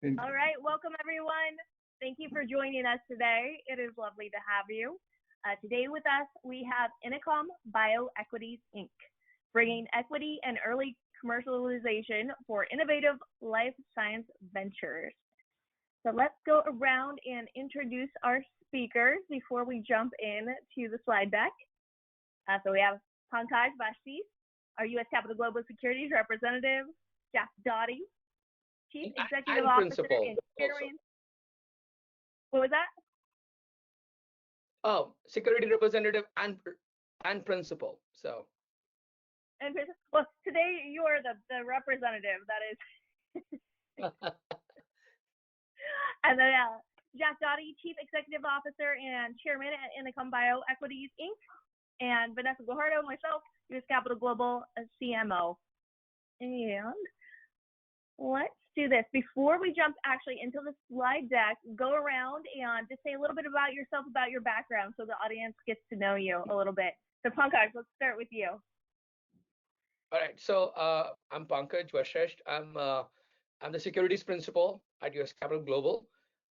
And All right, welcome everyone. Thank you for joining us today. It is lovely to have you. Today with us, we have InnoCom Bio Equities, Inc., bringing equity and early commercialization for innovative life science ventures. So let's go around and introduce our speakers before we jump in to the slide deck. So we have Pankaj Vashti, our U.S. Capital Global Securities representative, Jack Doughty, Chief Executive and Officer principal and also. What was that? Oh, security representative and principal. So. And well, today you are the representative. That is. And then Jack Doughty, Chief Executive Officer and Chairman at InnoCom Bio Equities, Inc., and Vanessa Guajardo, myself, U.S. Capital Global CMO. And let's do this. Before we jump actually into the slide deck, go around and just say a little bit about yourself, about your background, so the audience gets to know you a little bit. So Pankaj, let's start with you. All right. So I'm Pankaj Vashti. I'm the securities principal at US Capital Global.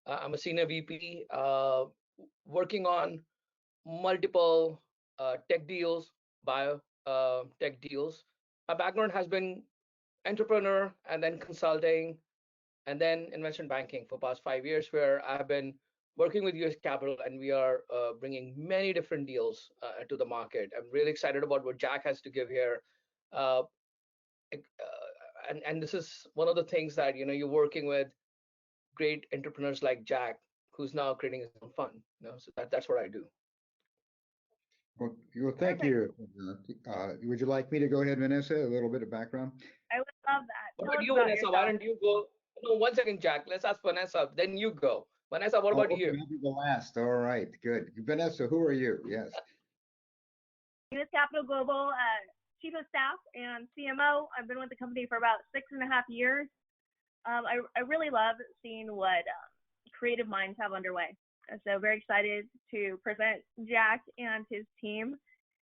I'm a senior VP working on multiple tech deals, bio tech deals. My background has been entrepreneur and then consulting and then investment banking for past 5 years, where I've been working with US Capital, and we are bringing many different deals to the market. I'm really excited about what Jack has to give here. Uh, and this is one of the things that you're working with great entrepreneurs like Jack, who's now creating his own fund. So that's what I do. well, thank you. Would you like me to go ahead, Vanessa? A little bit of background. I would love that. What about you, Vanessa? Yourself. Why don't you go? No, 1 second, Jack. Let's ask Vanessa. Then you go. Vanessa, what about you? Maybe the last. All right, good. Vanessa, who are you? Yes. U.S. Capital Global Chief of Staff and CMO. I've been with the company for about 6.5 years. I really love seeing what creative minds have underway. And so very excited to present Jack and his team,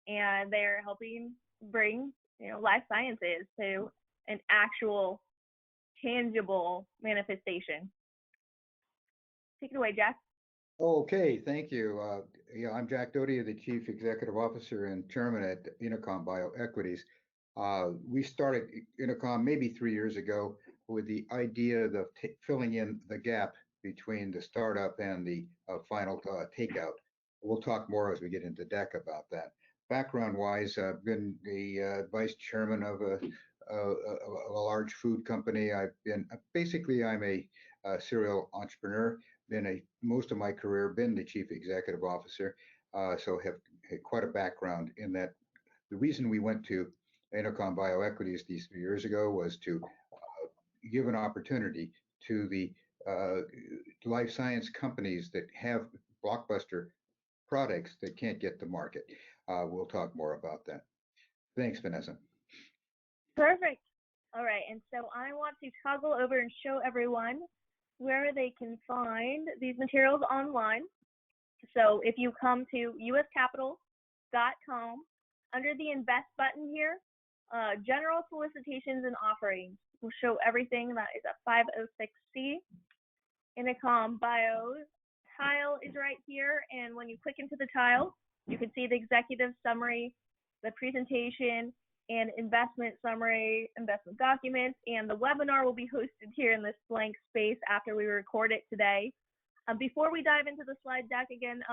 and they're helping bring life sciences to an actual tangible manifestation. Take it away, Jack. Okay, thank you. I'm Jack Doughty, the Chief Executive Officer and Chairman at InnoCom Bio Equities. We started InnoCom maybe 3 years ago with the idea of filling in the gap between the startup and the final takeout. We'll talk more as we get into deck about that. Background-wise, I've been the vice chairman of a large food company. I'm a serial entrepreneur. Most of my career been the chief executive officer, so have had quite a background in that. The reason we went to InnoCom Bio Equities these 3 years ago was to give an opportunity to the life science companies that have blockbuster products that can't get to market. We'll talk more about that. Thanks, Vanessa. Perfect. All right, and so I want to toggle over and show everyone where they can find these materials online. So if you come to uscapital.com, under the invest button here, general solicitations and offerings will show everything that is at 506C. InnoCom Bio tile is right here, and when you click into the tile, you can see the executive summary, the presentation, and investment summary, investment documents, and the webinar will be hosted here in this blank space after we record it today. Before we dive into the slide deck again,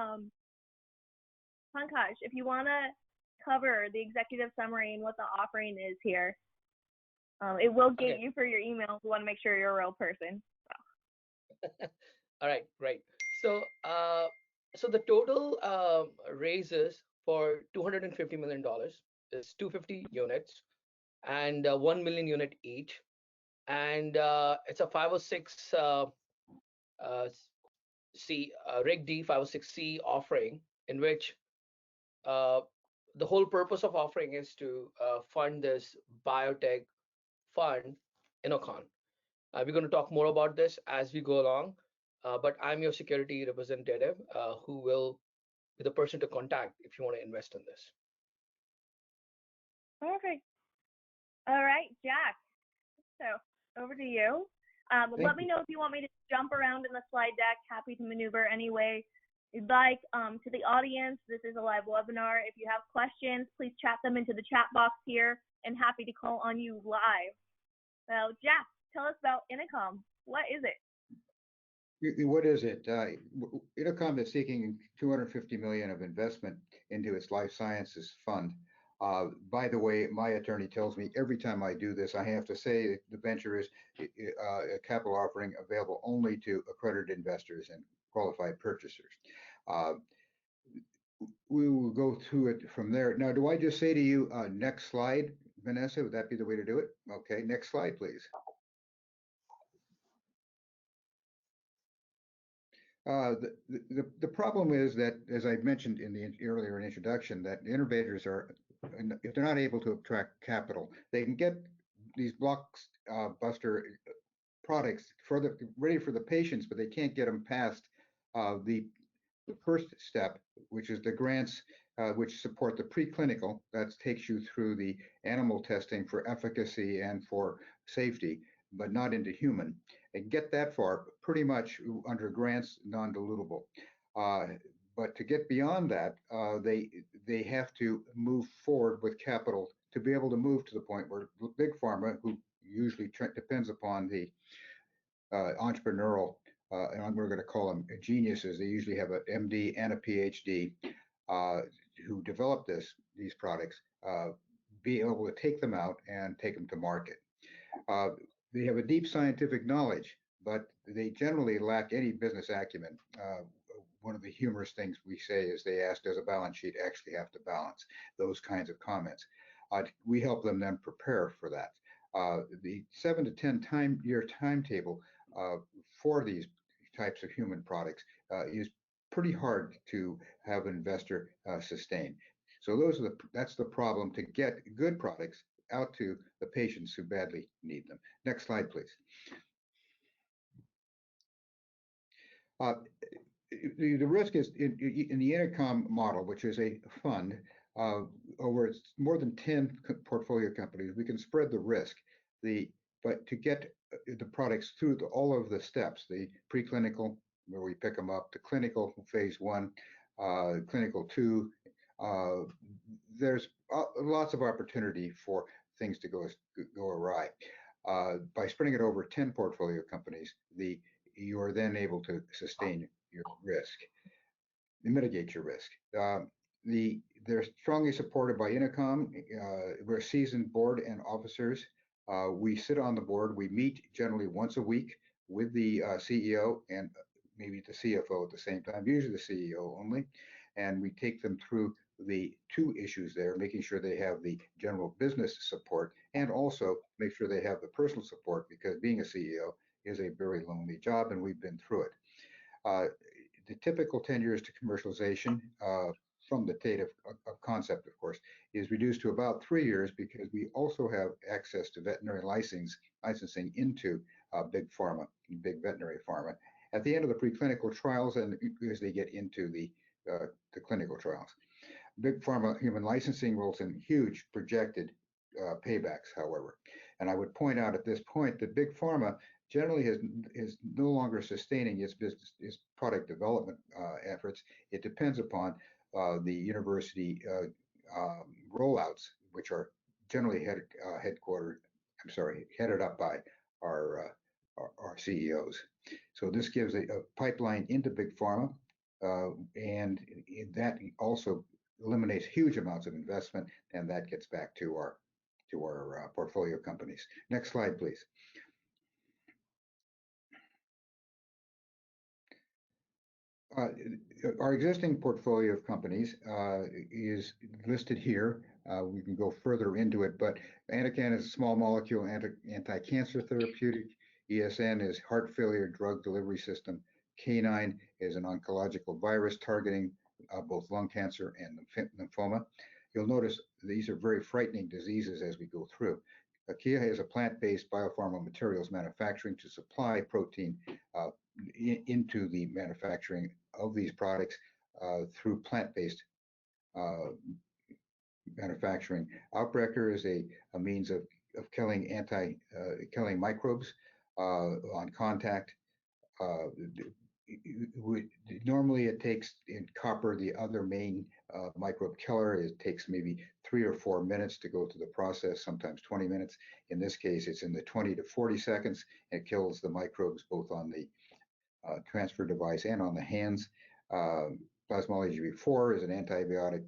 Pankaj, if you want to cover the executive summary and what the offering is here, it will gate you for your email. We want to make sure you're a real person. So. All right, great. So, so the total raises for $250 million is 250 units and 1 million unit each, and it's a 506 C Reg D 506C offering, in which the whole purpose of offering is to fund this biotech fund, InnoCon. We're going to talk more about this as we go along, but I'm your security representative who will be the person to contact if you want to invest in this. Perfect. All right, Jack. So over to you. Let me know if you want me to jump around in the slide deck. Happy to maneuver any way you'd like. To the audience, this is a live webinar. If you have questions, please chat them into the chat box here, and happy to call on you live. Well, Jack, tell us about InnoCom. What is it? What is it? InnoCom is seeking $250 million of investment into its life sciences fund. By the way, my attorney tells me every time I do this, I have to say the venture is a capital offering available only to accredited investors and qualified purchasers. We will go through it from there. Now, do I just say to you, next slide, Vanessa? Would that be the way to do it? Okay, next slide, please. The problem is that, as I mentioned in the earlier introduction, that innovators are, if they're not able to attract capital, they can get these blockbuster products ready for the patients, but they can't get them past the first step, which is the grants, which support the preclinical. That takes you through the animal testing for efficacy and for safety, but not into human. And get that far pretty much under grants, non-dilutable. But to get beyond that, they have to move forward with capital to be able to move to the point where Big Pharma, who usually depends upon the entrepreneurial, and we're going to call them geniuses. They usually have an MD and a PhD who develop these products, be able to take them out and take them to market. They have a deep scientific knowledge, but they generally lack any business acumen. One of the humorous things we say is they ask, does a balance sheet actually have to balance? Those kinds of comments. We help them then prepare for that. The 7 to 10 year timetable for these types of human products is pretty hard to have an investor sustain. So that's the problem, to get good products out to the patients who badly need them. Next slide, please. The risk is in the InnoCom model, which is a fund over more than 10 portfolio companies. We can spread the risk. But to get the products through all of the steps, the preclinical, where we pick them up, the clinical, phase 1, clinical 2, there's lots of opportunity for things to go awry. By spreading it over 10 portfolio companies, you are then able to sustain your risk, mitigate your risk. They're strongly supported by InnoCom. We're a seasoned board and officers. We sit on the board. We meet generally once a week with the CEO and maybe the CFO at the same time, usually the CEO only. And we take them through the two issues there, making sure they have the general business support and also make sure they have the personal support, because being a CEO is a very lonely job, and we've been through it. The typical 10 years to commercialization from the date of concept, of course, is reduced to about 3 years, because we also have access to veterinary licensing into Big Pharma, Big Veterinary Pharma, at the end of the preclinical trials and as they get into the clinical trials. Big Pharma human licensing rolls in huge projected paybacks, however. And I would point out at this point that Big Pharma generally is no longer sustaining its business, its product development efforts. It depends upon the university rollouts, which are generally headed up by our CEOs. So this gives a pipeline into Big Pharma, and that also eliminates huge amounts of investment, and that gets back to our portfolio companies. Next slide, please. Our existing portfolio of companies is listed here. We can go further into it, but Anacan is a small molecule anti-cancer therapeutic. ESN is heart failure drug delivery system. K9 is an oncological virus targeting both lung cancer and lymphoma. You'll notice these are very frightening diseases as we go through. Kia is a plant-based biopharma materials manufacturing to supply protein into the manufacturing of these products through plant-based manufacturing. Outbreaker is a means of killing killing microbes. on contact. Normally it takes in copper, the other main microbe killer, it takes maybe 3 or 4 minutes to go through the process, sometimes 20 minutes. In this case, it's in the 20 to 40 seconds. It kills the microbes both on the transfer device and on the hands. Plasmalogy V4 is an antibiotic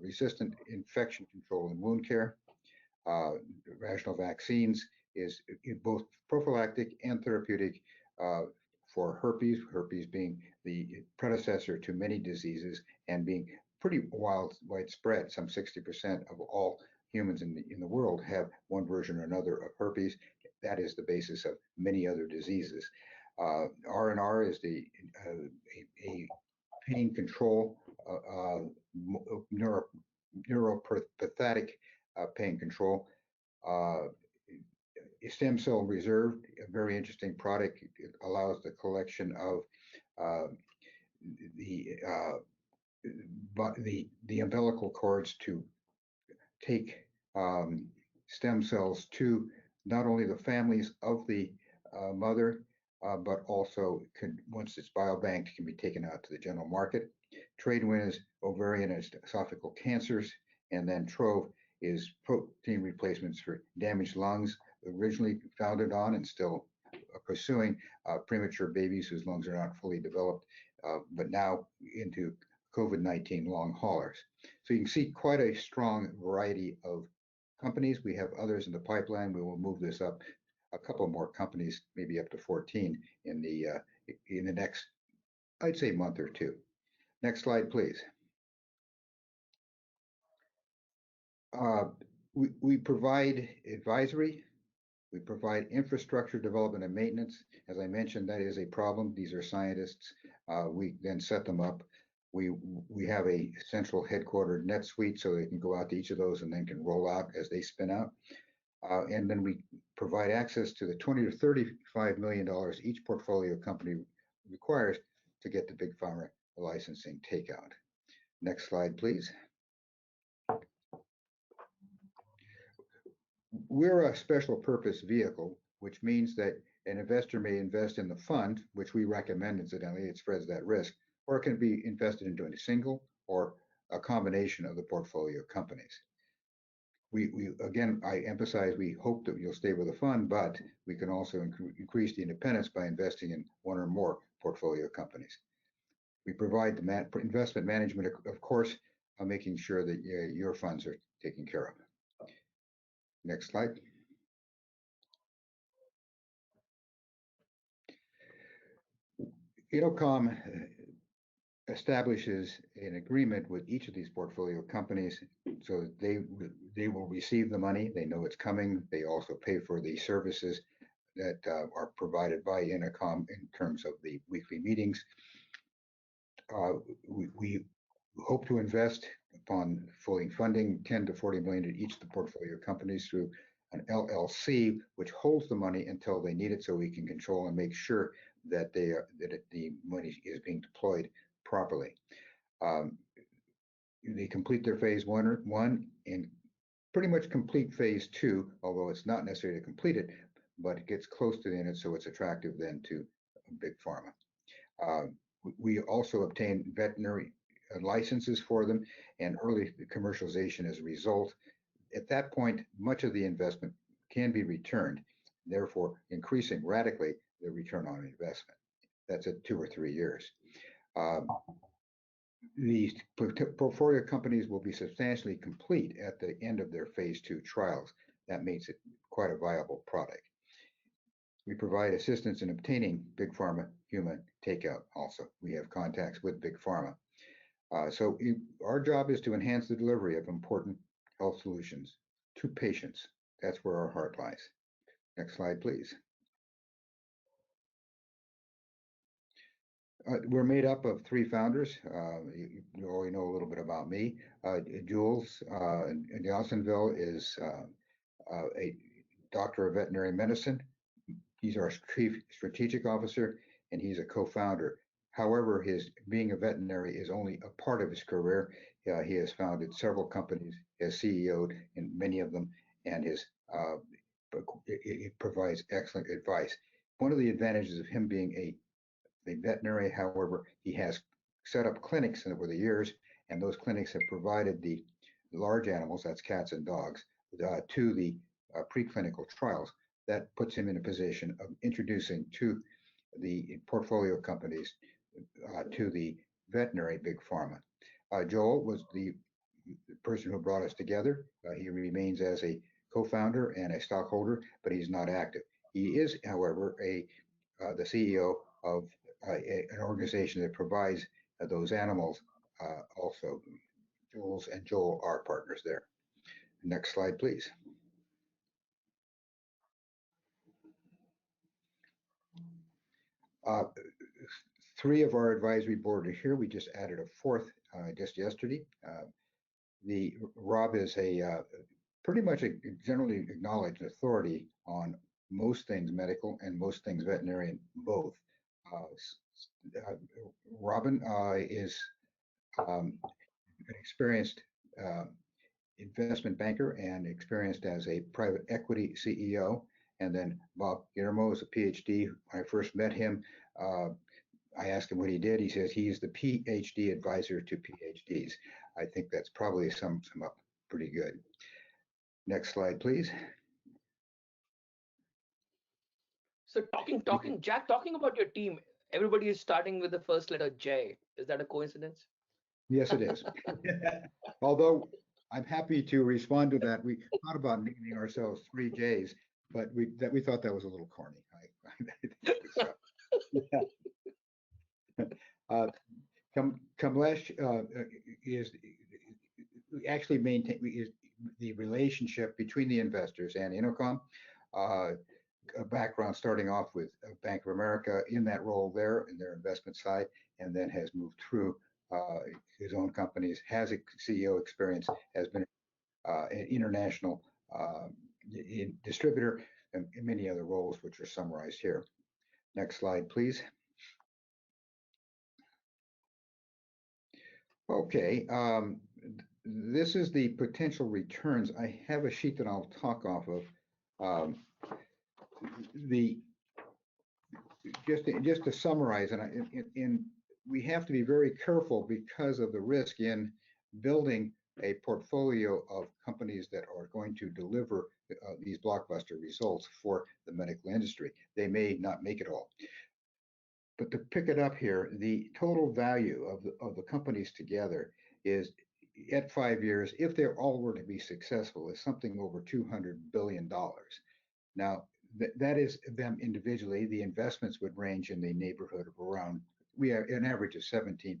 resistant infection control and wound care. Rational vaccines is both prophylactic and therapeutic for herpes being the predecessor to many diseases and being pretty widespread. Some 60% of all humans in the world have one version or another of herpes. That is the basis of many other diseases. R&R is a pain control, neuropathic pain control. Stem cell reserve, a very interesting product. It allows the collection of the umbilical cords to take stem cells to not only the families of the mother, but also once it's biobanked, can be taken out to the general market. Tradewin is ovarian and esophageal cancers, and then Trove is protein replacements for damaged lungs, originally founded on and still pursuing premature babies whose lungs are not fully developed, but now into COVID-19 long haulers. So you can see quite a strong variety of companies. We have others in the pipeline. We will move this up a couple more companies, maybe up to 14 in the next, I'd say, month or two. Next slide, please. We provide advisory. We provide infrastructure development and maintenance. As I mentioned, that is a problem. These are scientists. We then set them up. We have a central headquartered NetSuite so they can go out to each of those and then can roll out as they spin out. And then we provide access to the $20 to $35 million each portfolio company requires to get the Big Pharma licensing takeout. Next slide, please. We're a special purpose vehicle, which means that an investor may invest in the fund, which we recommend, incidentally, it spreads that risk, or it can be invested into a single or a combination of the portfolio companies. Again, I emphasize, we hope that you'll stay with the fund, but we can also increase the independence by investing in one or more portfolio companies. We provide the investment management, of course, making sure that your funds are taken care of. Next slide. InnoCom establishes an agreement with each of these portfolio companies so that they will receive the money. They know it's coming. They also pay for the services that are provided by InnoCom in terms of the weekly meetings. We hope to invest upon fully funding 10 to 40 million in each of the portfolio companies through an LLC, which holds the money until they need it, so we can control and make sure that the money is being deployed properly. They complete their phase one and pretty much complete phase two, although it's not necessarily completed, but it gets close to the end, so it's attractive then to Big Pharma. We also obtain veterinary licenses for them and early commercialization as a result. At that point, much of the investment can be returned, therefore increasing radically the return on investment. That's at 2 or 3 years. The portfolio companies will be substantially complete at the end of their phase 2 trials. That makes it quite a viable product. We provide assistance in obtaining Big Pharma human takeout also. We have contacts with Big Pharma. So our job is to enhance the delivery of important health solutions to patients. That's where our heart lies. Next slide, please. We're made up of 3 founders. You already know a little bit about me. Jules in Johnsonville is a doctor of veterinary medicine. He's our chief strategic officer, and he's a co-founder. However, his being a veterinary is only a part of his career. He has founded several companies, has CEO'd in many of them, and his it provides excellent advice. One of the advantages of him being a veterinary, however, he has set up clinics over the years, and those clinics have provided the large animals, that's cats and dogs, to the preclinical trials. That puts him in a position of introducing to the portfolio companies to the veterinary Big Pharma. Joel was the person who brought us together. He remains as a co-founder and a stockholder, but he's not active. He is, however, the CEO of an organization that provides those animals also. Jules and Joel are partners there. Next slide, please. Three of our advisory board are here. We just added a fourth just yesterday. Rob is pretty much a generally acknowledged authority on most things medical and most things veterinarian both. Robin is an experienced investment banker and experienced as a private equity CEO. And then Bob Guillermo is a PhD. When I first met him, I asked him what he did. He says he's the PhD advisor to PhDs. I think that's probably sums him up pretty good. Next slide, please. So Jack, talking about your team, everybody is starting with the first letter J. Is that a coincidence? Yes, it is. Although I'm happy to respond to that. We thought about naming ourselves 3Js, but we thought that was a little corny. Kamlesh is actually is the relationship between the investors and InnoCom. A background starting off with Bank of America in that role there in their investment side, and then has moved through his own companies, has a CEO experience, has been an international distributor, and many other roles which are summarized here. Next slide, please. Okay, this is the potential returns. I have a sheet that I'll talk off of. Just to summarize, and we have to be very careful because of the risk in building a portfolio of companies that are going to deliver these blockbuster results for the medical industry. They may not make it all. But to pick it up here, the total value of the companies together is at 5 years, if they're all were to be successful, is something over $200 billion. Now, that is them individually. The investments would range in the neighborhood of around, we have an average of 17%,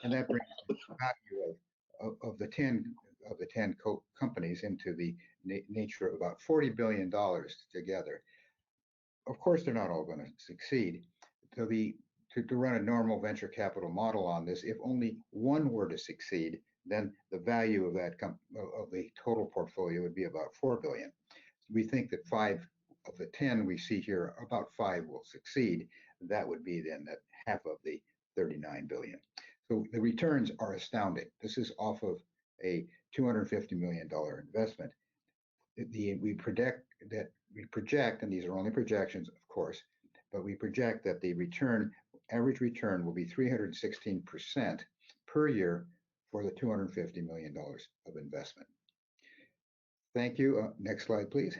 and that brings the value of the 10 companies into the nature of about $40 billion together. Of course, they're not all going to succeed. So to run a normal venture capital model on this, if only one were to succeed, then the value of that of the total portfolio would be about $4 billion. We think that 5 of the 10 we see here, about 5 will succeed. That would be then that half of the 39 billion. So the returns are astounding. This is off of a $250 million investment. We project, and these are only projections, of course, but we project that the average return will be 316% per year for the $250 million of investment. Thank you. Next slide, please.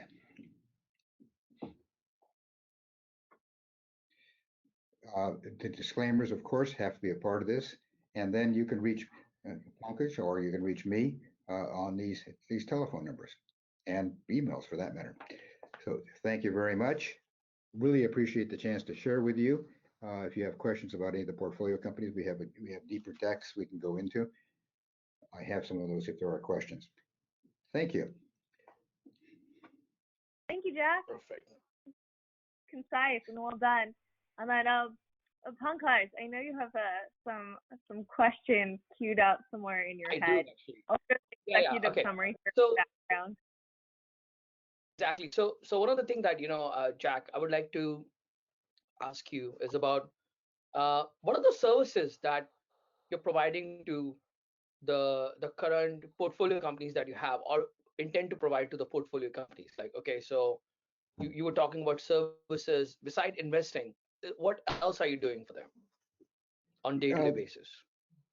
The disclaimers, of course, have to be a part of this. And then you can reach Pankaj, or you can reach me on these telephone numbers and emails for that matter. So thank you very much. Really appreciate the chance to share with you. If you have questions about any of the portfolio companies, we have deeper decks we can go into. I have some of those if there are questions. Thank you. Thank you, Jack. Perfect. Concise and well done. And then, Pankaj, I know you have some questions queued up somewhere in your head. I'll just executive summary for the background. Exactly. So one of the things that, Jack, I would like to ask you is about what are the services that you're providing to the current portfolio companies that you have, or intend to provide to the portfolio companies? Like, okay, so you were talking about services beside investing. What else are you doing for them on day-to-day Uh, basis?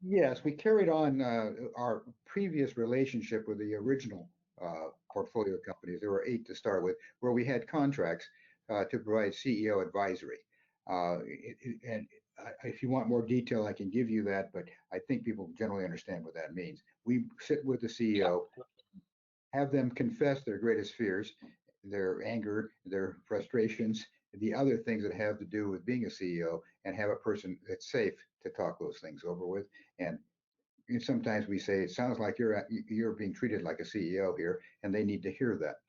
yes, we carried on our previous relationship with the original portfolio companies. There were 8 to start with, where we had contracts to provide CEO advisory. And if you want more detail, I can give you that, but I think people generally understand what that means. We sit with the Yeah. CEO, have them confess their greatest fears, their anger, their frustrations, the other things that have to do with being a CEO, and have a person that's safe to talk those things over with. And sometimes we say, it sounds like you're being treated like a CEO here, and they need to hear that.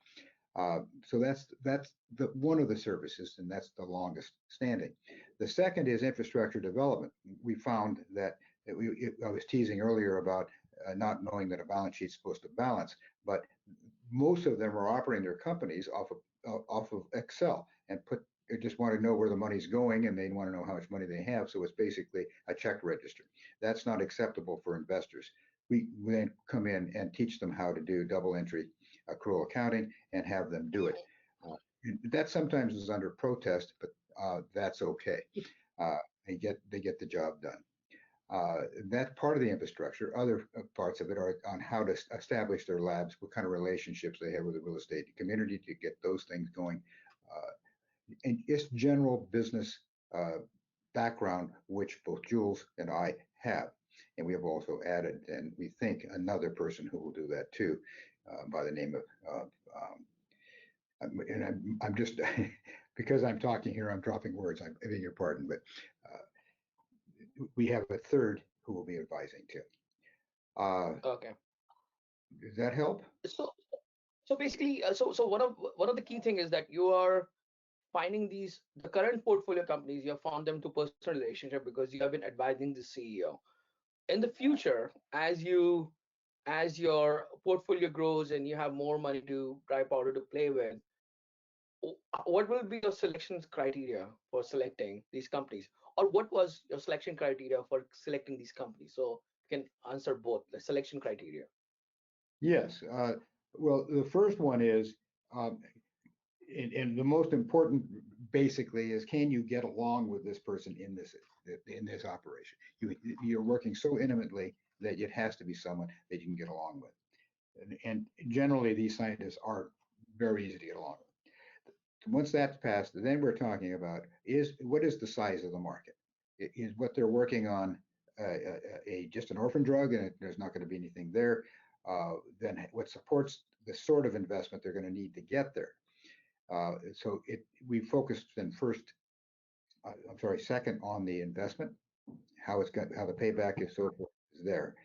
So that's one of the services, and that's the longest standing. The second is infrastructure development. We found that I was teasing earlier about not knowing that a balance sheet's supposed to balance, but most of them are operating their companies off of Excel and they just want to know where the money's going, and they want to know how much money they have. So it's basically a check register. That's not acceptable for investors. We then come in and teach them how to do double entry accrual accounting and have them do it. That sometimes is under protest, but that's okay. They get the job done. That part of the infrastructure. Other parts of it are on how to establish their labs, what kind of relationships they have with the real estate community to get those things going, and just general business background, which both Jules and I have. And we have also added, and we think, another person who will do that too, by the name of, and I'm just, because I'm talking here, I'm dropping words, I beg your pardon, but we have a third who will be advising too. Okay. Does that help? So basically, so one of the key thing is that you are finding the current portfolio companies. You have found them to personal relationship because you have been advising the CEO. In the future, as your portfolio grows and you have more money to dry powder to play with, what will be your selection criteria for selecting these companies, or what was your selection criteria for selecting these companies? So you can answer both the selection criteria. Yes. Well, the first one is, and the most important, basically, is can you get along with this person in this operation? You're working so intimately that it has to be someone that you can get along with. And generally, these scientists are very easy to get along with. Once that's passed, then we're talking about what is the size of the market? Is what they're working on just an orphan drug, and there's not going to be anything there? Then what supports the sort of investment they're going to need to get there? So we focused then second on the investment, how the payback is, so forth, is there.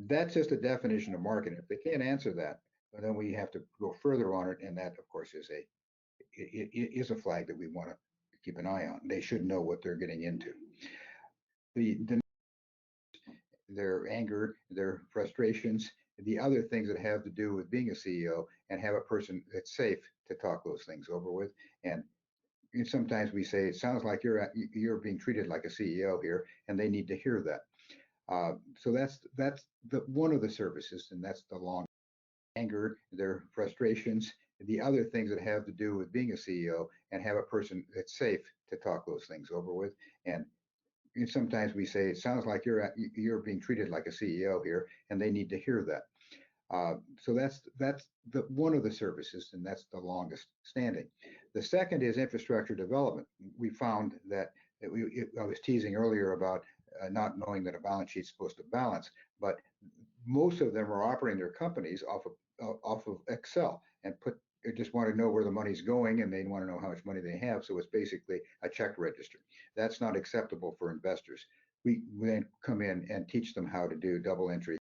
That's just a definition of market. If they can't answer that, then we have to go further on it, and that, of course, is a flag that we want to keep an eye on. They should know what they're getting into. Their anger, their frustrations, the other things that have to do with being a CEO, and have a person that's safe to talk those things over with. And sometimes we say, it sounds like you're being treated like a CEO here, and they need to hear that. So that's one of the services, and that's the long anger, their frustrations, the other things that have to do with being a CEO, and have a person that's safe to talk those things over with. And sometimes we say, it sounds like you're being treated like a CEO here, and they need to hear that. So that's one of the services, and that's the longest standing. The second is infrastructure development. We found that I was teasing earlier about not knowing that a balance sheet's supposed to balance, but most of them are operating their companies off of Excel and they just want to know where the money's going, and they want to know how much money they have. So it's basically a check register. That's not acceptable for investors. We then come in and teach them how to do double entry,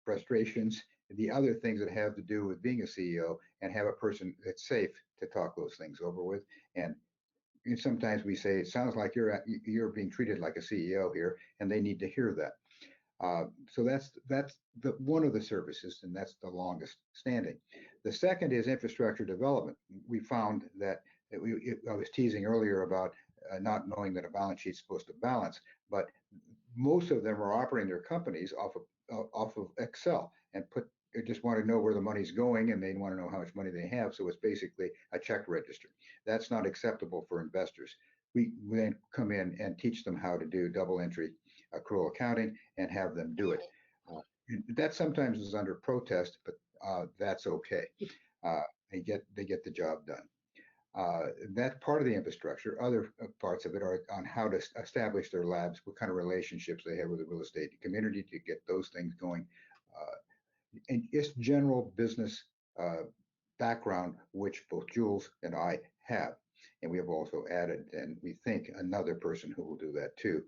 frustrations, the other things that have to do with being a CEO, and have a person that's safe to talk those things over with. And sometimes we say, it sounds like you're being treated like a CEO here, and they need to hear that. So that's one of the services, and that's the longest standing. The second is infrastructure development. We found that I was teasing earlier about not knowing that a balance sheet's supposed to balance, but most of them are operating their companies off of Excel and just want to know where the money's going, and they want to know how much money they have. So it's basically a check register. That's not acceptable for investors. We then come in and teach them how to do double entry accrual accounting and have them do it. That sometimes is under protest, but that's okay. They get the job done. That's part of the infrastructure. Other parts of it are on how to establish their labs, what kind of relationships they have with the real estate community to get those things going, and just general business background, which both Jules and I have. And we have also added, and we think, another person who will do that too,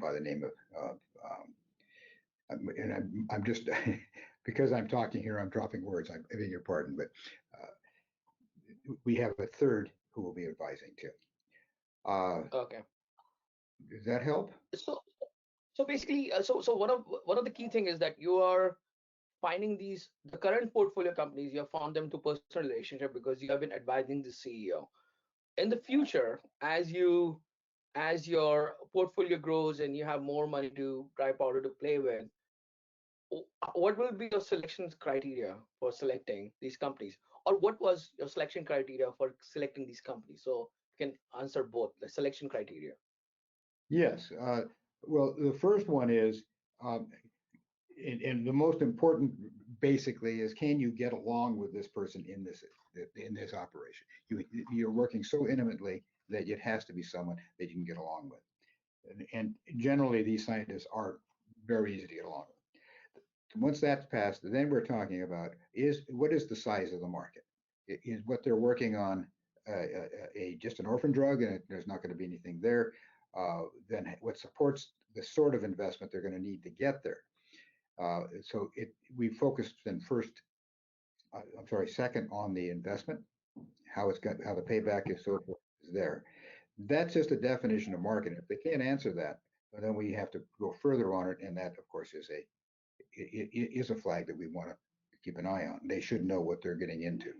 by the name of, and I'm just, because I'm talking here, I'm dropping words, I'm begging your pardon, but we have a third who will be advising too. Okay. Does that help? So basically, so one of the key thing is that you are finding the current portfolio companies. You have found them to personal relationship because you have been advising the CEO. In the future, as your portfolio grows and you have more money to dry powder to play with, what will be your selection criteria for selecting these companies, or what was your selection criteria for selecting these companies? So you can answer both the selection criteria. Yes. Well, the first one is, and the most important, basically, is can you get along with this person in this operation? You're working so intimately that it has to be someone that you can get along with, and generally these scientists are very easy to get along with. Once that's passed, then we're talking about what is the size of the market? Is what they're working on just an orphan drug, and there's not going to be anything there? Then what supports the sort of investment they're going to need to get there? So we focused then second on the investment, how the payback is so forth is there. That's just a definition of market. If they can't answer that, then we have to go further on it, and that, of course, is a flag that we want to keep an eye on. They should know what they're getting into.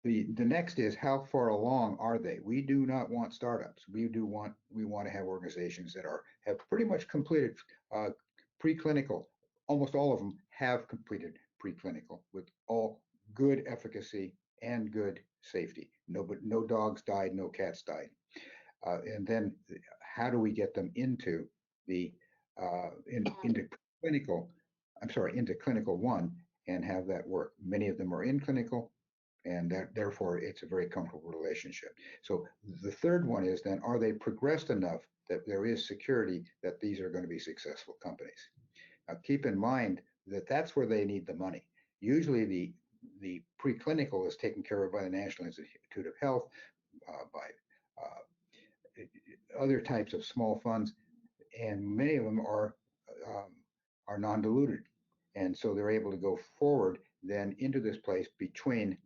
The next is how far along are they? We do not want startups. We want to have organizations that have pretty much completed preclinical. Almost all of them have completed preclinical with all good efficacy and good safety. No dogs died, no cats died. And then how do we get them into into clinical one and have that work? Many of them are in clinical, and therefore it's a very comfortable relationship. So the third one is then, are they progressed enough that there is security that these are going to be successful companies? Now keep in mind that that's where they need the money. Usually the preclinical is taken care of by the National Institute of Health, by other types of small funds, and many of them are non-diluted, and so they're able to go forward then into this place between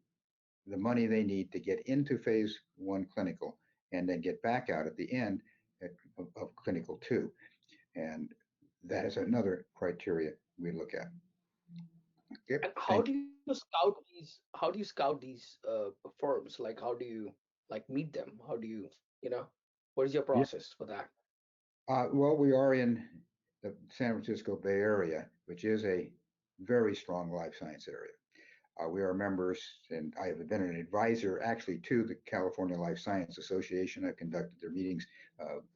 the money they need to get into phase 1 clinical and then get back out at the end of clinical 2, and that is another criteria we look at. Yep, and how do you scout these? How do you scout these firms? Like, how do you meet them? How do you what is your process for that? Well, we are in the San Francisco Bay Area, which is a very strong life science area. We are members, and I have been an advisor actually to the California Life Science Association. I've conducted their meetings,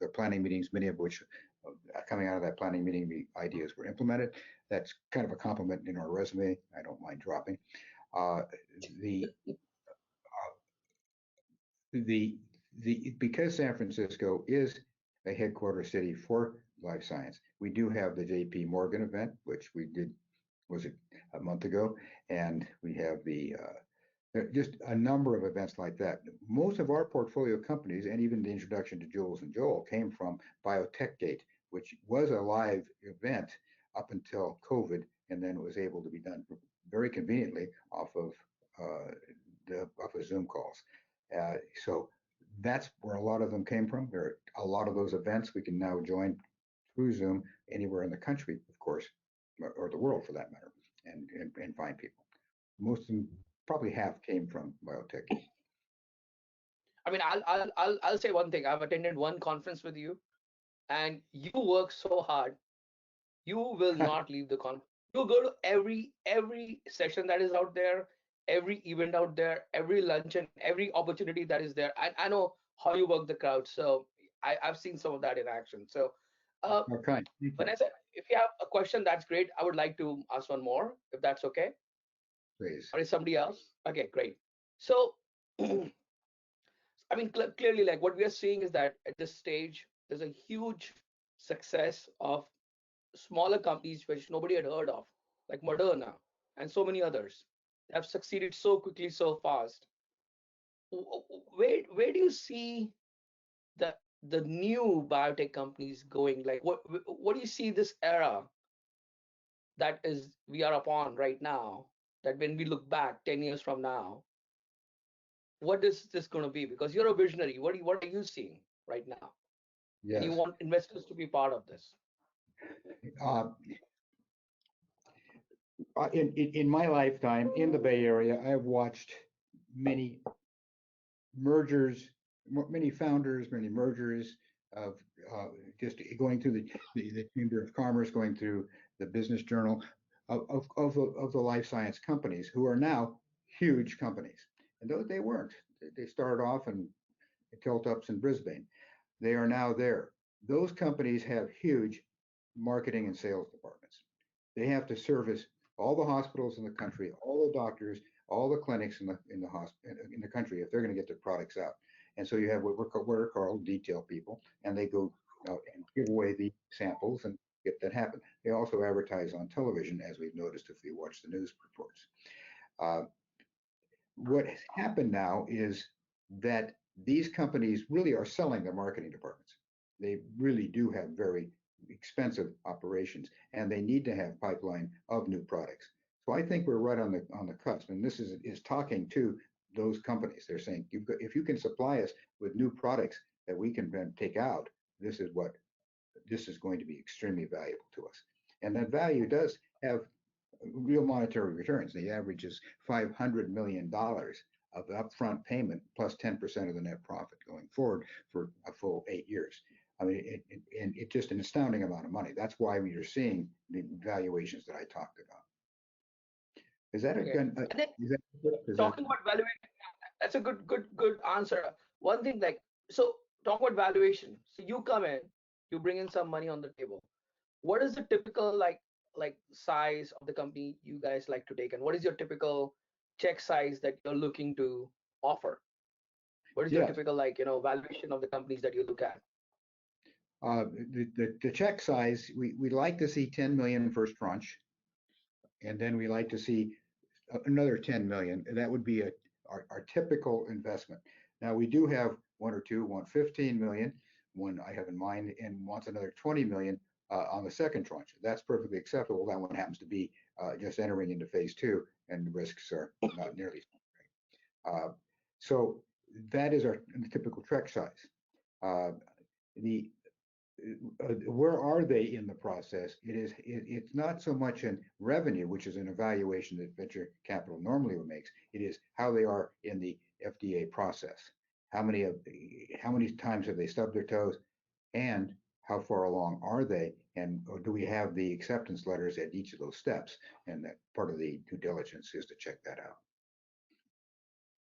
their planning meetings, many of which coming out of that planning meeting, the ideas were implemented. That's kind of a compliment in our resume. I don't mind dropping. Because San Francisco is a headquarters city for life science, we do have the JP Morgan event, which we did, was it a month ago? And we have just a number of events like that. Most of our portfolio companies, and even the introduction to Jules and Joel, came from BiotechGate, which was a live event up until COVID, and then it was able to be done very conveniently off of Zoom calls. So that's where a lot of them came from. There are a lot of those events we can now join through Zoom anywhere in the country, of course, or the world for that matter, and find people. Most of them, probably half, came from biotech. I mean, I'll say one thing. I've attended one conference with you, and you work so hard. You will not leave the conference You go to every session that is out there, every event out there, every lunch and every opportunity that is there. I know how you work the crowd, so I've seen some of that in action. So uh, Okay, thank you, Vanessa, if you have a question, that's great. I would like to ask one more, if that's okay. please. Or is somebody else? Okay, great. So I mean, clearly, like what we are seeing is that at this stage, there's a huge success of smaller companies which nobody had heard of, like Moderna and so many others. They have succeeded so quickly, so fast. Where do you see the the new biotech companies going? Like what do you see this era that is we are upon right now? That when we look back 10 years from now, what is this going to be? Because you're a visionary. What are you seeing right now? And you Yes. want investors to be part of this. Uh, in my lifetime in the Bay Area, I've watched many mergers, many founders, many mergers of uh, just going through the Chamber of Commerce, going through the Business Journal of the life science companies who are now huge companies. And though they weren't, they started off in tilt-ups in Brisbane. They are now there. Those companies have huge marketing and sales departments. They have to service all the hospitals in the country, all the doctors, all the clinics in the country if they're going to get their products out. And so you have what are called detail people, and they go out and give away the samples and get that happen. They also advertise on television, as we've noticed if we watch the news reports. Uh, what has happened now is that these companies really are selling their marketing departments. They really do have very expensive operations, and they need to have pipeline of new products. So I think we're right on the cusp, and this is talking to those companies. They're saying, if you can supply us with new products that we can then take out, this is going to be extremely valuable to us. And that value does have real monetary returns. The average is $500 million of upfront payment plus 10% of the net profit going forward for a full 8 years. I mean, it's just an astounding amount of money. That's why we are seeing the valuations that I talked about. Is that a Okay. good? And then Is that talking about valuation, that's a good answer. One thing like so talk about valuation. So you come in, you bring in some money on the table. What is the typical like size of the company you guys like to take, and what is your typical check size that you're looking to offer? What is your yes? typical like valuation of the companies that you look at? The check size we like to see 10 million first tranche, and then we like to see another 10 million. That would be our typical investment. Now we do have one or two want 15 million, one I have in mind, and wants another 20 million on the second tranche. That's perfectly acceptable. That one happens to be just entering into phase two, and the risks are not nearly so great. So that is our typical check size. Uh, the where are they in the process? It's not so much in revenue, which is an evaluation that venture capital normally makes. It is how they are in the FDA process. How many times have they stubbed their toes, and how far along are they? And do we have the acceptance letters at each of those steps? And that part of the due diligence is to check that out.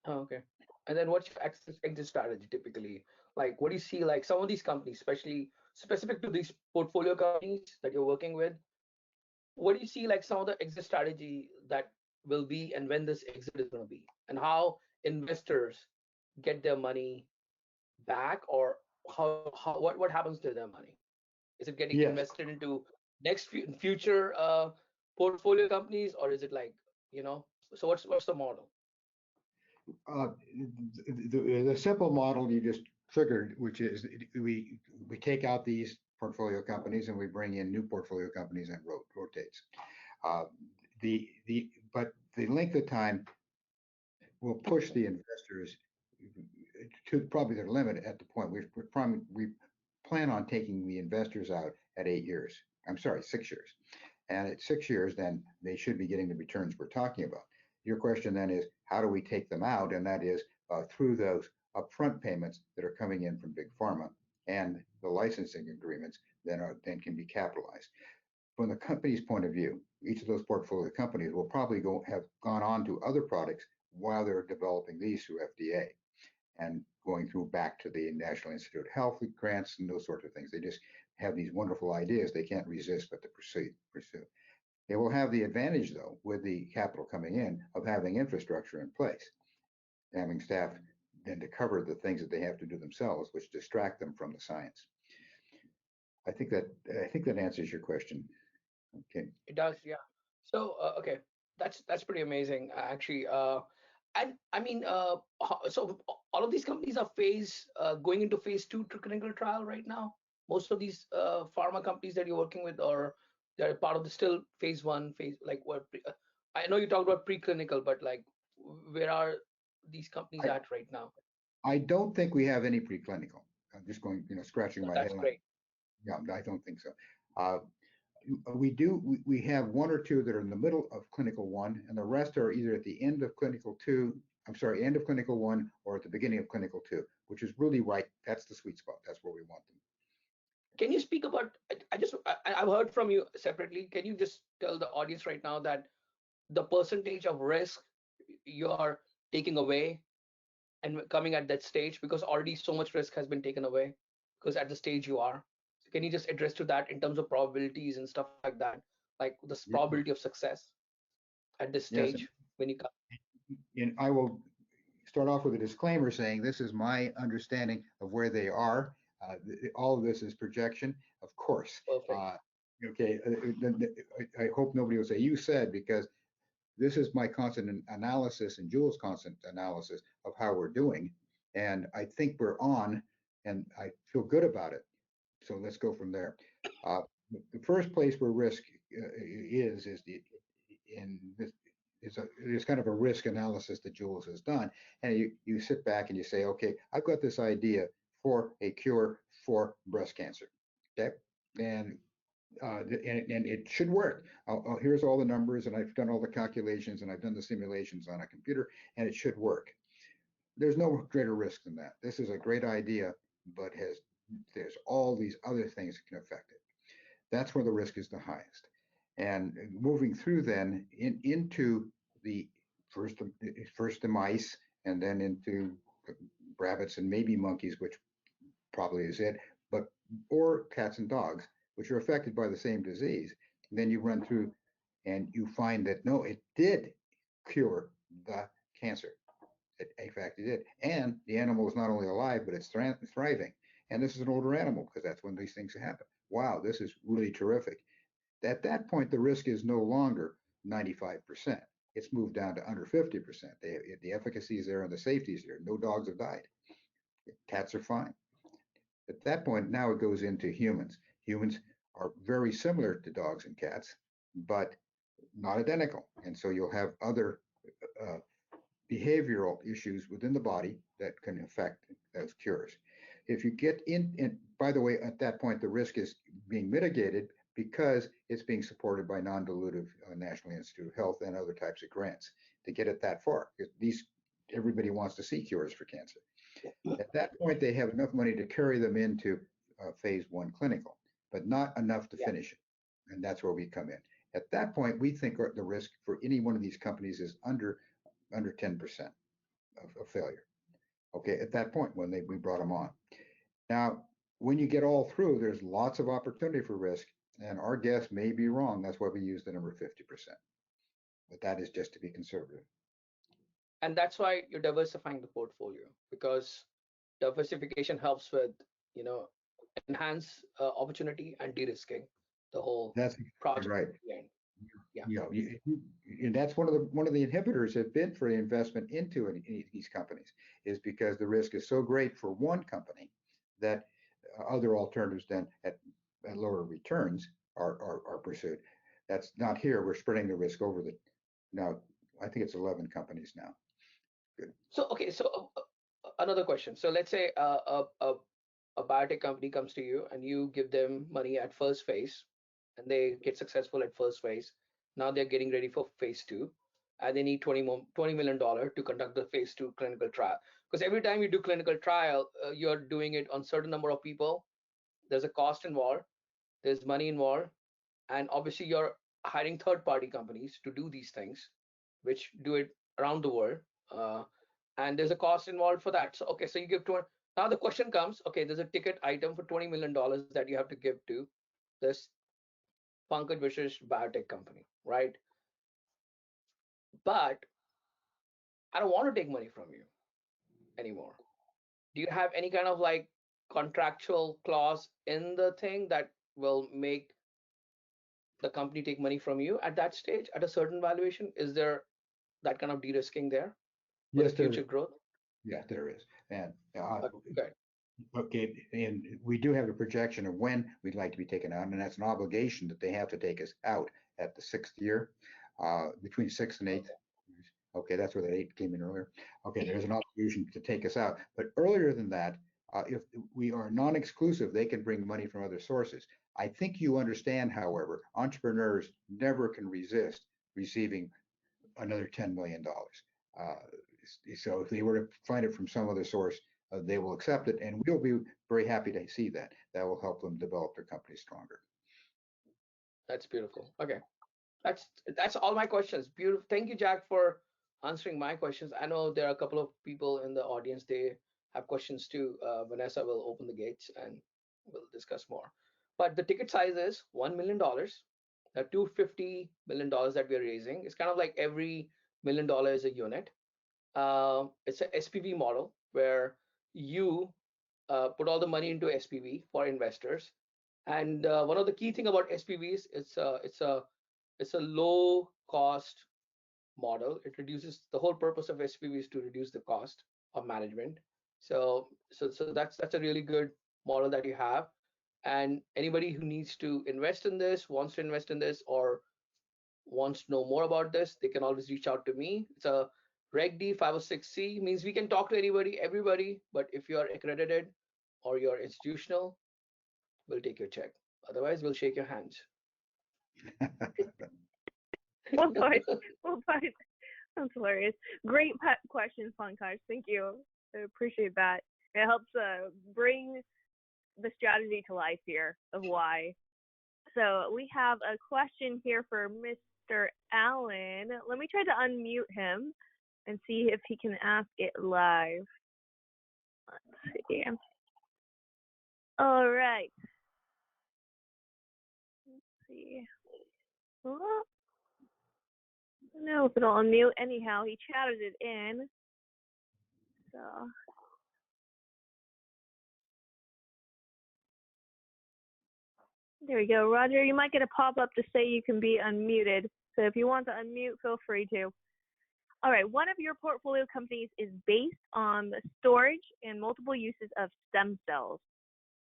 Oh, okay. And then what's your exit strategy typically? Like, what do you see like some of these companies, especially specific to these portfolio companies that you're working with? What do you see like some of the exit strategy that will be, and when this exit is going to be, and how investors get their money back, or how what happens to their money? Is it getting Yes. invested into next future portfolio companies, or is it like you know? So what's the model? Uh, the simple model you just triggered, which is we take out these portfolio companies and we bring in new portfolio companies and rotates. Uh, the but the length of time will push the investors to probably their limit at the point we plan on taking the investors out at 8 years. I'm sorry, 6 years. And at 6 years, then they should be getting the returns we're talking about. Your question then is, how do we take them out? And that is through those upfront payments that are coming in from Big Pharma and the licensing agreements then can be capitalized. from the company's point of view, each of those portfolio companies will probably have gone on to other products while they're developing these through FDA and going through back to the National Institute of Health grants and those sorts of things. They just have these wonderful ideas they can't resist but to pursue. They will have the advantage, though, with the capital coming in, of having infrastructure in place, having staff then to cover the things that they have to do themselves, which distract them from the science. I think that answers your question. Okay. It does, yeah. So okay, that's pretty amazing, actually. And I mean, so all of these companies are going into phase 2 clinical trial right now. Most of these pharma companies that you're working with, or they're part of the still phase 1 phase, like what? I know you talked about preclinical, but like, where are these companies at right now? I don't think we have any preclinical. I'm just going, scratching my head. That's great. Yeah, I don't think so. We have one or two that are in the middle of clinical 1, and the rest are either at the end of clinical 2, end of clinical 1, or at the beginning of clinical 2, which is really right. That's the sweet spot. That's where we want them. Can you speak about, I've heard from you separately. Can you just tell the audience right now that the percentage of risk you are taking away and coming at that stage, because already so much risk has been taken away because at the stage you are? So can you just address to that in terms of probabilities and stuff like that, like the probability of success at this stage? Yes, when you come? and I will start off with a disclaimer saying this is my understanding of where they are. All of this is projection, of course. Perfect. Okay, I hope nobody will say you said, because this is my constant analysis and Jules' constant analysis of how we're doing. And I think we're on, and I feel good about it. So let's go from there. The first place where risk is in this is kind of a risk analysis that Jules has done. And you sit back and you say, okay, I've got this idea for a cure for breast cancer. Okay. And it should work. Here's all the numbers, and I've done all the calculations, and I've done the simulations on a computer, and it should work. There's no greater risk than that. This is a great idea, but there's all these other things that can affect it. That's where the risk is the highest. And moving through then into the first the mice, and then into rabbits and maybe monkeys, which probably is it, or cats and dogs, which are affected by the same disease. And then you run through and you find that no, it did cure the cancer. In fact, it did. And the animal is not only alive, but it's thriving. And this is an older animal, because that's when these things happen. Wow, this is really terrific. At that point, the risk is no longer 95%. It's moved down to under 50%. The efficacy is there and the safety is there. No dogs have died. Cats are fine. At that point, now it goes into humans. Humans are very similar to dogs and cats, but not identical. And so you'll have other behavioral issues within the body that can affect those cures. If you get in, by the way, at that point, the risk is being mitigated because it's being supported by non-dilutive National Institute of Health and other types of grants to get it that far. Everybody wants to see cures for cancer. At that point, they have enough money to carry them into phase 1 clinical, but not enough to finish it. And that's where we come in. At that point, we think the risk for any one of these companies is under 10% of failure. Okay, at that point when we brought them on. Now, when you get all through, there's lots of opportunity for risk, and our guess may be wrong. That's why we use the number 50%. But that is just to be conservative. And that's why you're diversifying the portfolio, because diversification helps with, enhance opportunity and de-risking the whole project. Right. Yeah. And that's one of the inhibitors have been for the investment into these companies, is because the risk is so great for one company that other alternatives then at lower returns are pursued. That's not here. We're spreading the risk over now. I think it's 11 companies now. Good. So okay, so another question. So let's say a biotech company comes to you and you give them money at first phase, and they get successful at first phase. Now they're getting ready for phase 2, and they need $20 million to conduct the phase 2 clinical trial. Because every time you do clinical trial, you're doing it on certain number of people. There's a cost involved. There's money involved. And obviously, you're hiring third-party companies to do these things, which do it around the world. Uh, and there's a cost involved for that. So, okay, so you give 20. Now the question comes, okay, there's a ticket item for $20 million that you have to give to this Pankaj Vishresh biotech company, right? But I don't want to take money from you anymore. Do you have any kind of like contractual clause in the thing that will make the company take money from you at that stage at a certain valuation? Is there that kind of de-risking there for the Yes, there future is. growth? Yeah, there is. And Good. okay, and we do have a projection of when we'd like to be taken out, and that's an obligation that they have to take us out at the 6th year, between 6th and 8th. Okay, that's where the 8 came in earlier. Okay, there's an obligation to take us out. But earlier than that, if we are non-exclusive, they can bring money from other sources. I think you understand, however, entrepreneurs never can resist receiving another $10 million. So if they were to find it from some other source, they will accept it, and we'll be very happy to see that. That will help them develop their company stronger. That's beautiful. Okay. That's all my questions. Beautiful. Thank you, Jack, for answering my questions. I know there are a couple of people in the audience. They have questions too. Vanessa will open the gates and we'll discuss more. But the ticket size is $1 million. The $250 million that we're raising is kind of like every $1 million a unit. It's a SPV model where you put all the money into SPV for investors. And one of the key thing about SPVs, it's a low cost model. It reduces the whole purpose of SPV is to reduce the cost of management. So that's a really good model that you have. And anybody who needs to invest in this, wants to invest in this, or wants to know more about this, they can always reach out to me. It's a Reg D 506C, means we can talk to anybody, everybody. But if you are accredited or you're institutional, we'll take your check. Otherwise, we'll shake your hands. Well done. Well done. That's hilarious. Great question, Pankaj. Thank you. I appreciate that. It helps bring the strategy to life here of why. So we have a question here for Mr. Allen. Let me try to unmute him and see if he can ask it live. Let's see. All right. Let's see. Oh, no, if it'll unmute. Anyhow, he chatted it in. So. There we go. Roger, you might get a pop-up to say you can be unmuted. So if you want to unmute, feel free to. All right, one of your portfolio companies is based on the storage and multiple uses of stem cells.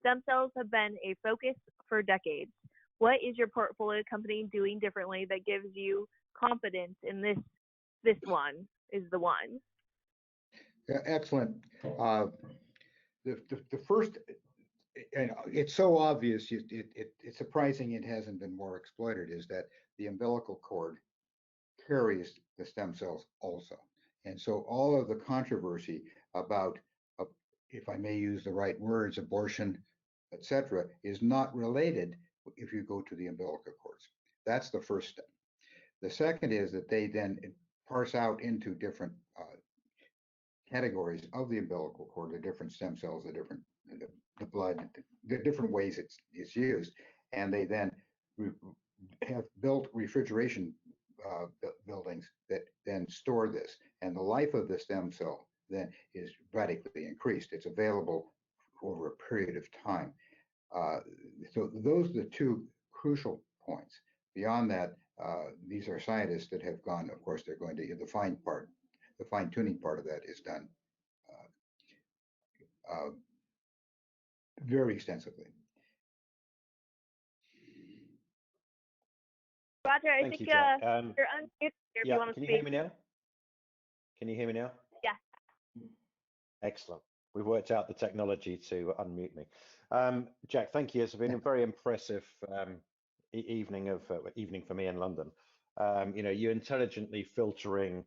Stem cells have been a focus for decades. What is your portfolio company doing differently that gives you confidence in this one is the one? Yeah, excellent. The first, and it's so obvious, it's surprising it hasn't been more exploited, is that the umbilical cord carries the stem cells also. And so all of the controversy about, if I may use the right words, abortion, etc., is not related if you go to the umbilical cords. That's the first step. The second is that they then parse out into different categories of the umbilical cord, the different stem cells, the blood, the different ways it's used, and they then have built refrigeration buildings that then store this, and the life of the stem cell then is radically increased. It's available over a period of time. So those are the two crucial points. Beyond that, these are scientists that have gone, of course, they're going to the fine-tuning part of that is done very extensively. Roger, I Thank think you, Jack. you're unmuted if Yeah, you want to can you speak. hear me now? Can you hear me now? Yeah. Excellent. We've worked out the technology to unmute me. Jack, thank you. It's been a very impressive evening for me in London. You're intelligently filtering,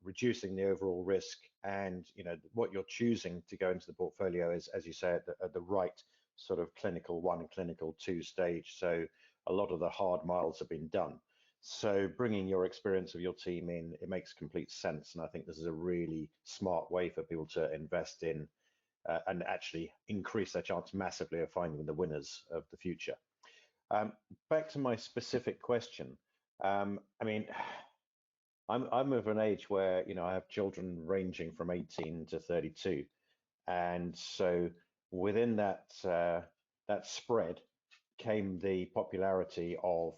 reducing the overall risk, and what you're choosing to go into the portfolio is, as you said, at the right sort of clinical 1, clinical 2 stage. So a lot of the hard miles have been done. So bringing your experience of your team in, it makes complete sense. And I think this is a really smart way for people to invest in and actually increase their chance massively of finding the winners of the future. Back to my specific question. I mean, I'm of an age where, you know, I have children ranging from 18 to 32. And so within that, that spread came the popularity of,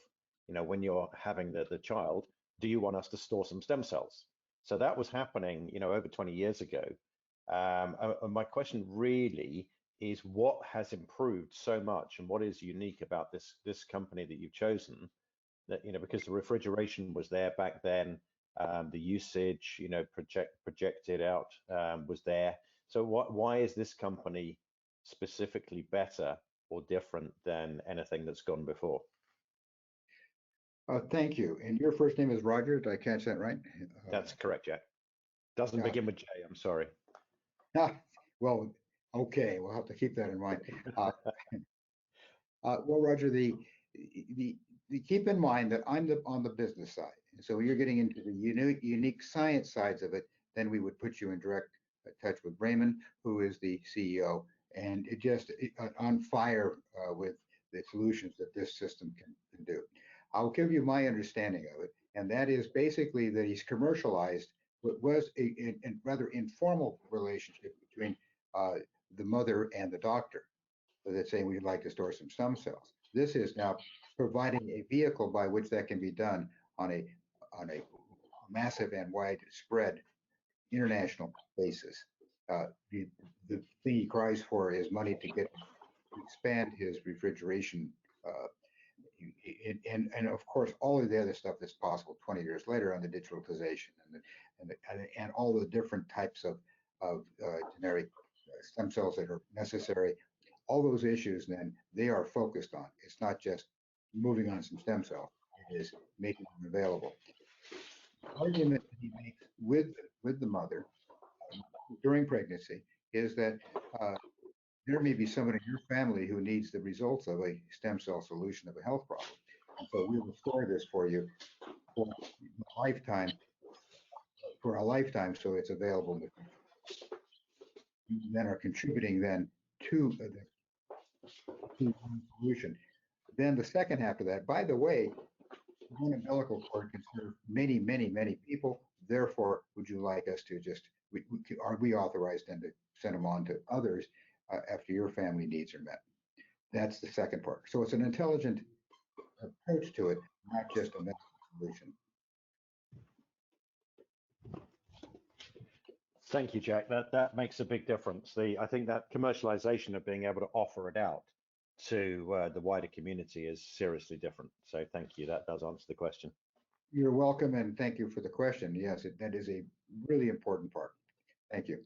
you know, when you're having the child, do you want us to store some stem cells? So that was happening, you know, over 20 years ago. And my question really is, what has improved so much, and what is unique about this company that you've chosen? That, you know, because the refrigeration was there back then, the usage, you know, projected out was there. So why is this company specifically better or different than anything that's gone before? Thank you. And your first name is Roger. Did I catch that right? That's correct, Jack. Doesn't begin with J, I'm sorry. Well, okay, we'll have to keep that in mind. Well, Roger, the keep in mind that I'm on the business side. So you're getting into the unique science sides of it, then we would put you in direct touch with Raymond, who is the CEO, and on fire with the solutions that this system can do. I'll give you my understanding of it, and that is basically that he's commercialized what was a rather informal relationship between the mother and the doctor, that's saying we'd like to store some stem cells. This is now providing a vehicle by which that can be done on a massive and widespread international basis. The thing he cries for is money to expand his refrigeration, and of course all of the other stuff that's possible 20 years later on the digitalization and all the different types of generic stem cells that are necessary. All those issues, then, they are focused on. It's not just moving on some stem cells, it is making them available. The argument that he makes with the mother during pregnancy is that there may be someone in your family who needs the results of a stem cell solution of a health problem. And so we will store this for you for a lifetime, so it's available in the future. You then are contributing then to the solution. Then the second half of that, by the way, one umbilical cord can serve many, many, many people. Therefore, would you like us to are we authorized then to send them on to others after your family needs are met? That's the second part. So it's an intelligent approach to it, not just a medical solution. Thank you, Jack. That makes a big difference. I think that commercialization of being able to offer it out to the wider community is seriously different. So thank you. That does answer the question. You're welcome, and thank you for the question. Yes, that is a really important part. Thank you.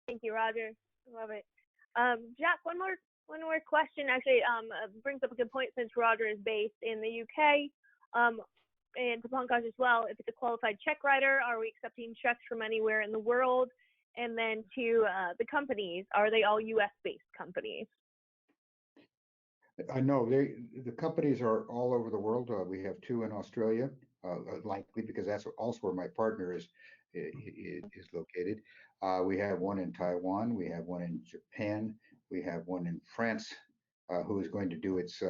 Thank you, Roger. Love it. Jack, one more question actually brings up a good point since Roger is based in the UK. And to Pankaj as well, if it's a qualified check writer, are we accepting checks from anywhere in the world? And then to the companies, are they all US-based companies? No, the companies are all over the world. We have two in Australia, likely because that's also where my partner is located. We have one in Taiwan. We have one in Japan. We have one in France, who is going to do its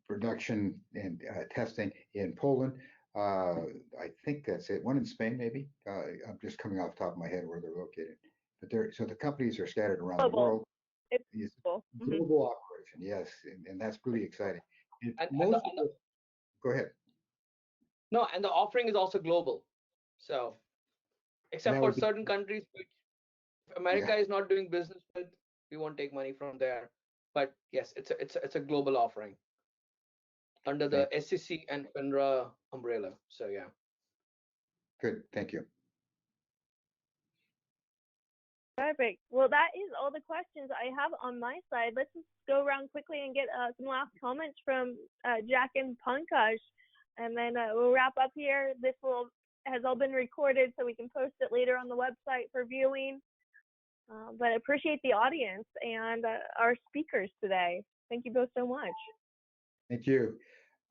production and testing in Poland. I think that's it. One in Spain, maybe. I'm just coming off the top of my head where they're located. But so the companies are scattered around the world. It's global. Global operation, yes, and that's really exciting. Go ahead. No, and the offering is also global. So, except for certain countries, which if America is not doing business with, we won't take money from there. But yes, it's a global offering under the SEC and FINRA umbrella. So yeah. Good, thank you. Perfect. Well, that is all the questions I have on my side. Let's just go around quickly and get some last comments from Jack and Pankaj, and then we'll wrap up here. This has all been recorded, so we can post it later on the website for viewing. But I appreciate the audience and our speakers today. Thank you both so much. Thank you.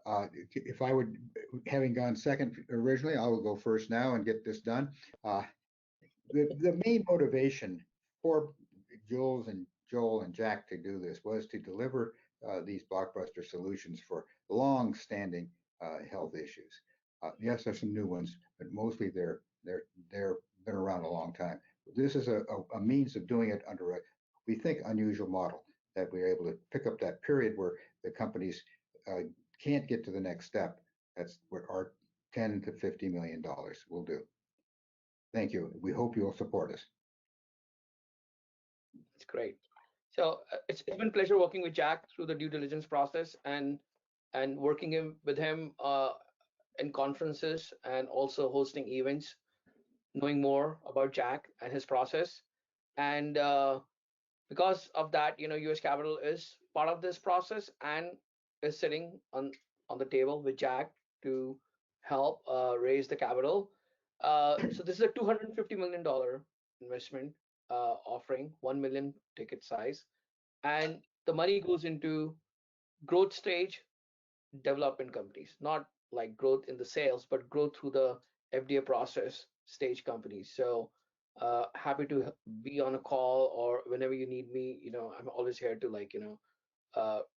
If I would, having gone second originally, I will go first now and get this done. The main motivation for Joel and Jack to do this was to deliver these blockbuster solutions for long-standing health issues. Yes, there's some new ones, but mostly they're been around a long time. This is a means of doing it under a, we think, unusual model, that we're able to pick up that period where the companies can't get to the next step. That's what our $10 to $50 million will do. Thank you. We hope you'll support us. It's great. So it's been a pleasure working with Jack through the due diligence process and working with him in conferences and also hosting events, knowing more about Jack and his process. And because of that, US Capital is part of this process and is sitting on the table with Jack to help raise the capital. So this is a $250 million investment offering, 1 million ticket size, and the money goes into growth stage development companies, not like growth in the sales, but growth through the FDA process stage companies. So happy to be on a call, or whenever you need me, I'm always here to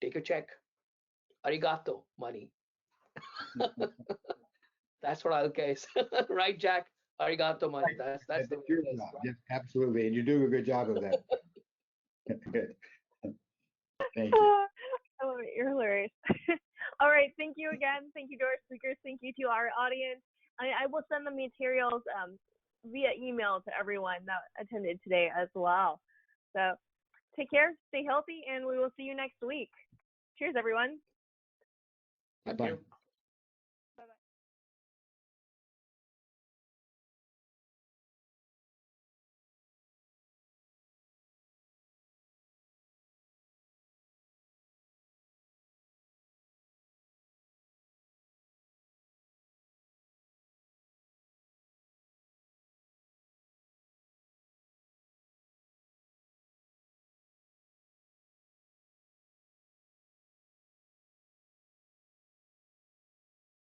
take a check. Arigato money. That's what I'll case. Right, Jack? Arigato money. That's the way your it is, job. right? Yes, absolutely. And you do a good job of that. Good. Thank you. Oh, you're hilarious. All right. Thank you again. Thank you to our speakers. Thank you to our audience. I will send the materials via email to everyone that attended today as well. So take care, stay healthy, and we will see you next week. Cheers, everyone. Thank Bye. you.